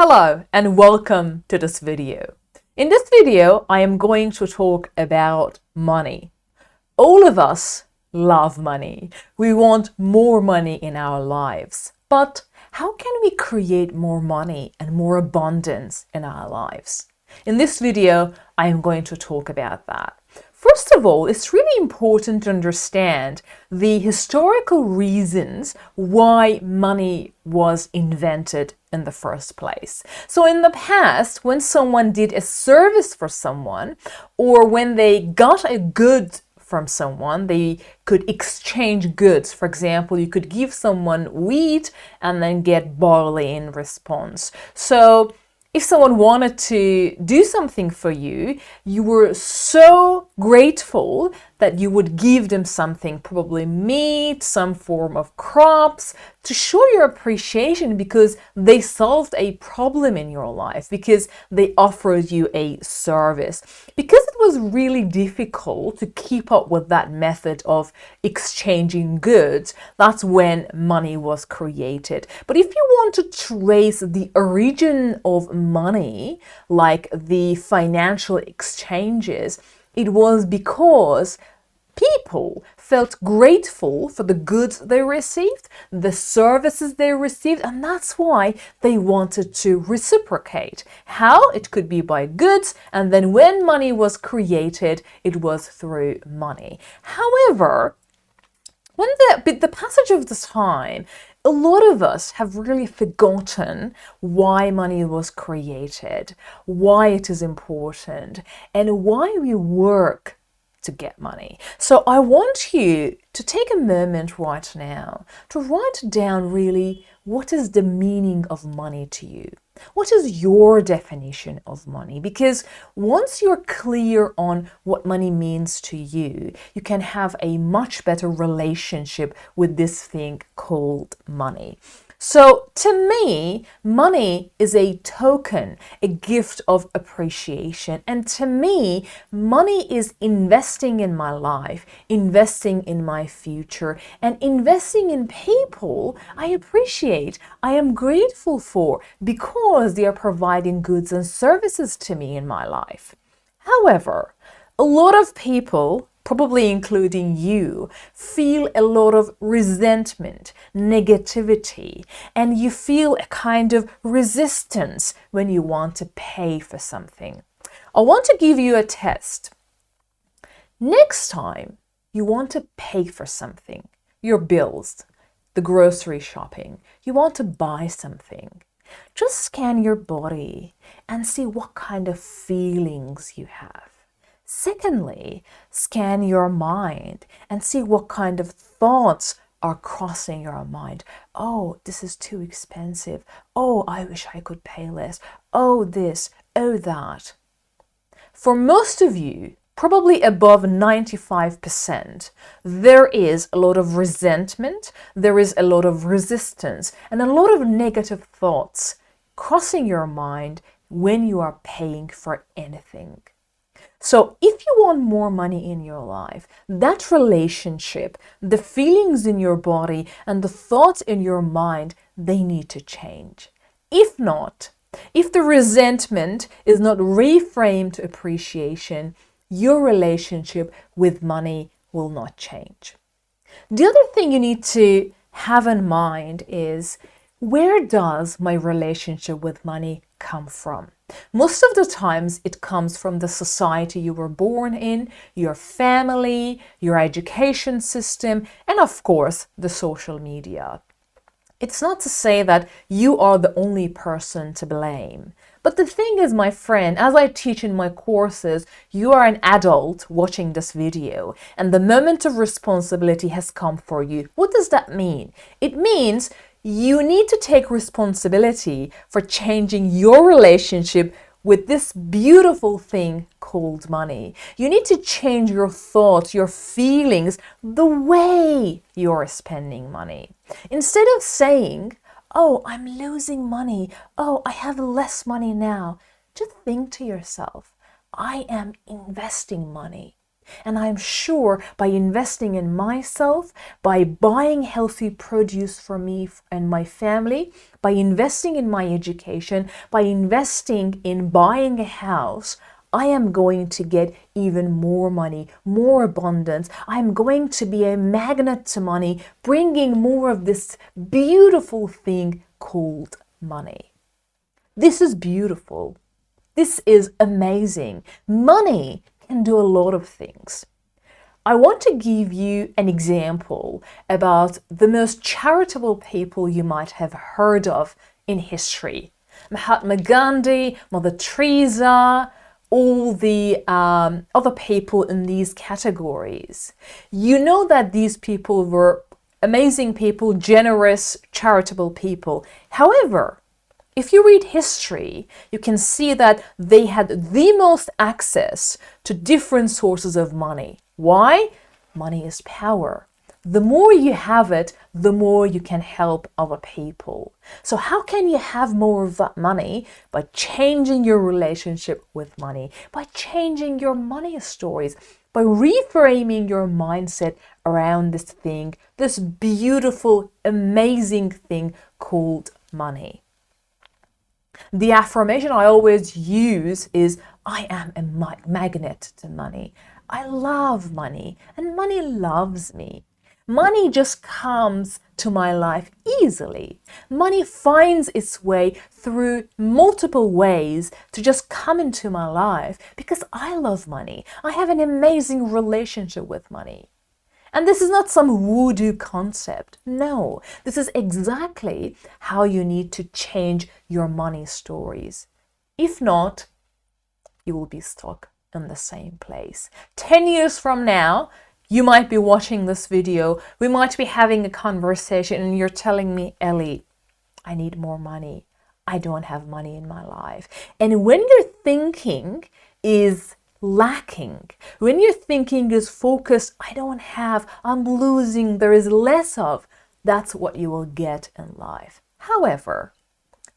Hello and welcome to this video. In this video, I am going to talk about money. All of us love money. We want more money in our lives. But how can we create more money and more abundance in our lives? In this video, I am going to talk about that. First of all, it's really important to understand the historical reasons why money was invented in the first place. So in the past, when someone did a service for someone, or when they got a good from someone, they could exchange goods. For example, you could give someone wheat and then get barley in response. So if someone wanted to do something for you, you were so grateful that you would give them something, probably meat, some form of crops, to show your appreciation because they solved a problem in your life, because they offered you a service. Because it was really difficult to keep up with that method of exchanging goods, that's when money was created. But if you want to trace the origin of money, like the financial exchanges, it was because people felt grateful for the goods they received, the services they received, and that's why they wanted to reciprocate. How? It could be by goods, and then when money was created, it was through money. However, when the passage of the time, a lot of us have really forgotten why money was created, why it is important, and why we work to get money. So I want you to take a moment right now to write down really what is the meaning of money to you. What is your definition of money? Because once you're clear on what money means to you, you can have a much better relationship with this thing called money. So to me, money is a token, a gift of appreciation. And to me, money is investing in my life, investing in my future, and investing in people I appreciate, I am grateful for, because they are providing goods and services to me in my life. However, a lot of people, probably including you, feel a lot of resentment, negativity, and you feel a kind of resistance when you want to pay for something. I want to give you a test. Next time you want to pay for something, your bills, the grocery shopping, you want to buy something, just scan your body and see what kind of feelings you have. Secondly, scan your mind and see what kind of thoughts are crossing your mind. Oh, this is too expensive. Oh, I wish I could pay less. Oh, this, oh, that. For most of you, probably above 95%, there is a lot of resentment, there is a lot of resistance, and a lot of negative thoughts crossing your mind when you are paying for anything. So if you want more money in your life, that relationship, the feelings in your body and the thoughts in your mind, they need to change. If not, if the resentment is not reframed to appreciation, your relationship with money will not change. The other thing you need to have in mind is, where does my relationship with money come from? Most of the times it comes from the society you were born in, your family, your education system, and of course, the social media. It's not to say that you are the only person to blame. But the thing is, my friend, as I teach in my courses, you are an adult watching this video, and the moment of responsibility has come for you. What does that mean? It means you need to take responsibility for changing your relationship with this beautiful thing called money. You need to change your thoughts, your feelings, the way you're spending money. Instead of saying, oh, I'm losing money, oh, I have less money now, just think to yourself, I am investing money. And I'm sure by investing in myself, by buying healthy produce for me and my family, by investing in my education, by investing in buying a house, I am going to get even more money, more abundance. I'm going to be a magnet to money, bringing more of this beautiful thing called money. This is beautiful. This is amazing. Money can do a lot of things. I want to give you an example about the most charitable people you might have heard of in history. Mahatma Gandhi, Mother Teresa, all the other people in these categories. You know that these people were amazing people, generous, charitable people. However, if you read history, you can see that they had the most access to different sources of money. Why? Money is power. The more you have it, the more you can help other people. So how can you have more of that money? By changing your relationship with money, by changing your money stories, by reframing your mindset around this thing, this beautiful, amazing thing called money. The affirmation I always use is, I am a magnet to money. I love money and money loves me. Money just comes to my life easily. Money finds its way through multiple ways to just come into my life because I love money. I have an amazing relationship with money. And this is not some voodoo concept. No, this is exactly how you need to change your money stories. If not, you will be stuck in the same place. 10 years from now, you might be watching this video. We might be having a conversation and you're telling me, Ellie, I need more money. I don't have money in my life. And when your thinking is lacking, when your thinking is focused, I don't have, I'm losing, there is less of, that's what you will get in life. However,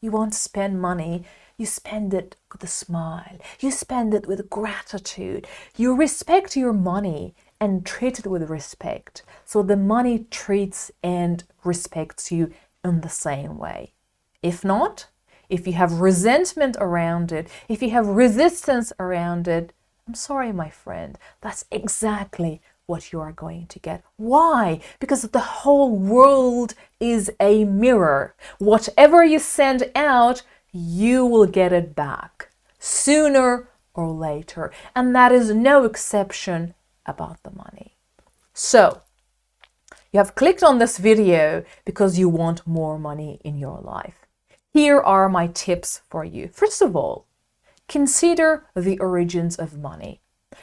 you want to spend money, you spend it with a smile, you spend it with gratitude, you respect your money and treat it with respect. So the money treats and respects you in the same way. If not, if you have resentment around it, if you have resistance around it, I'm sorry, my friend, that's exactly what you are going to get. Why? Because the whole world is a mirror. Whatever you send out, you will get it back sooner or later. And that is no exception about the money. So, you have clicked on this video because you want more money in your life. Here are my tips for you. First of all, consider the origins of money,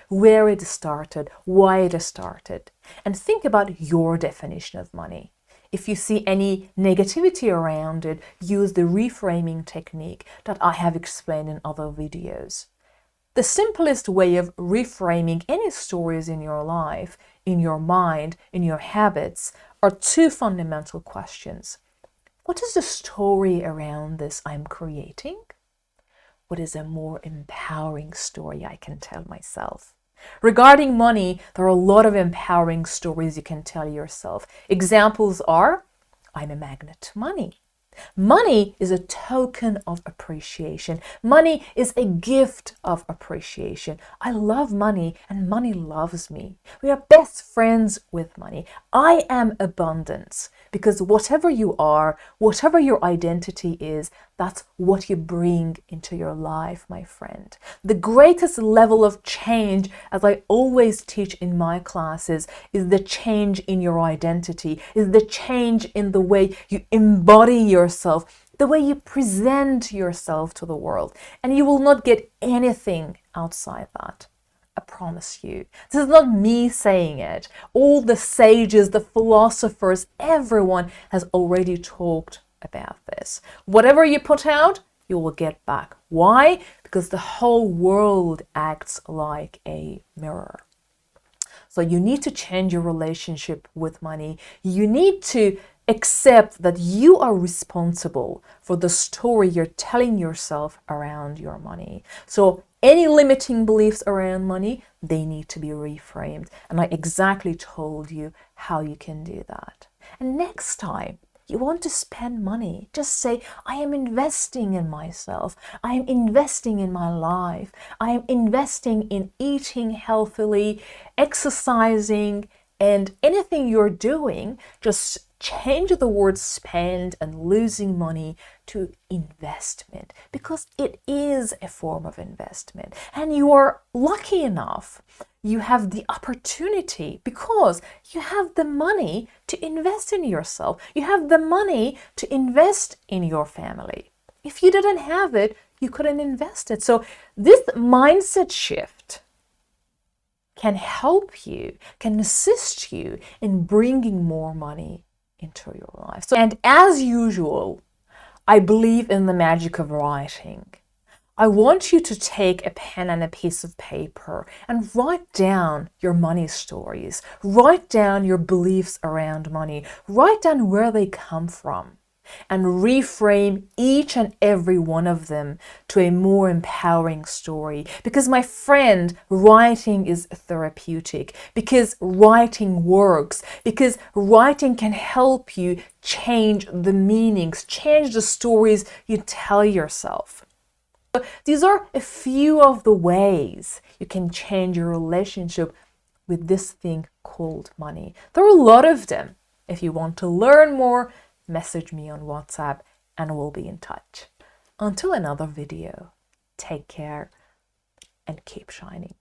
where it started, why it started, and think about your definition of money. If you see any negativity around it, use the reframing technique that I have explained in other videos. The simplest way of reframing any stories in your life, in your mind, in your habits, are two fundamental questions. What is the story around this I'm creating? What is a more empowering story I can tell myself? Regarding money, there are a lot of empowering stories you can tell yourself. Examples are, I'm a magnet to money. Money is a token of appreciation. Money is a gift of appreciation. I love money and money loves me. We are best friends with money. I am abundance because whatever you are, whatever your identity is, that's what you bring into your life, my friend. The greatest level of change, as I always teach in my classes, is the change in your identity, is the change in the way you embody yourself, the way you present yourself to the world. And you will not get anything outside that. I promise you. This is not me saying it. All the sages, the philosophers, everyone has already talked about this. Whatever you put out, you will get back. Why? Because the whole world acts like a mirror. So you need to change your relationship with money. You need to Accept that you are responsible for the story you're telling yourself around your money. So any limiting beliefs around money, they need to be reframed. And I exactly told you how you can do that. And next time you want to spend money, just say, I am investing in myself. I am investing in my life. I am investing in eating healthily, exercising, and anything you're doing, just change the word spend and losing money to investment, because it is a form of investment. And you are lucky enough, you have the opportunity, because you have the money to invest in yourself. You have the money to invest in your family. If you didn't have it, you couldn't invest it. So this mindset shift can help you, can assist you in bringing more money into your life. So, and as usual, I believe in the magic of writing. I want you to take a pen and a piece of paper and write down your money stories. Write down your beliefs around money. Write down where they come from, and reframe each and every one of them to a more empowering story. Because my friend, writing is therapeutic, because writing works, because writing can help you change the meanings, change the stories you tell yourself. These are a few of the ways you can change your relationship with this thing called money. There are a lot of them. If you want to learn more, message me on WhatsApp and we'll be in touch. Until another video, take care and keep shining.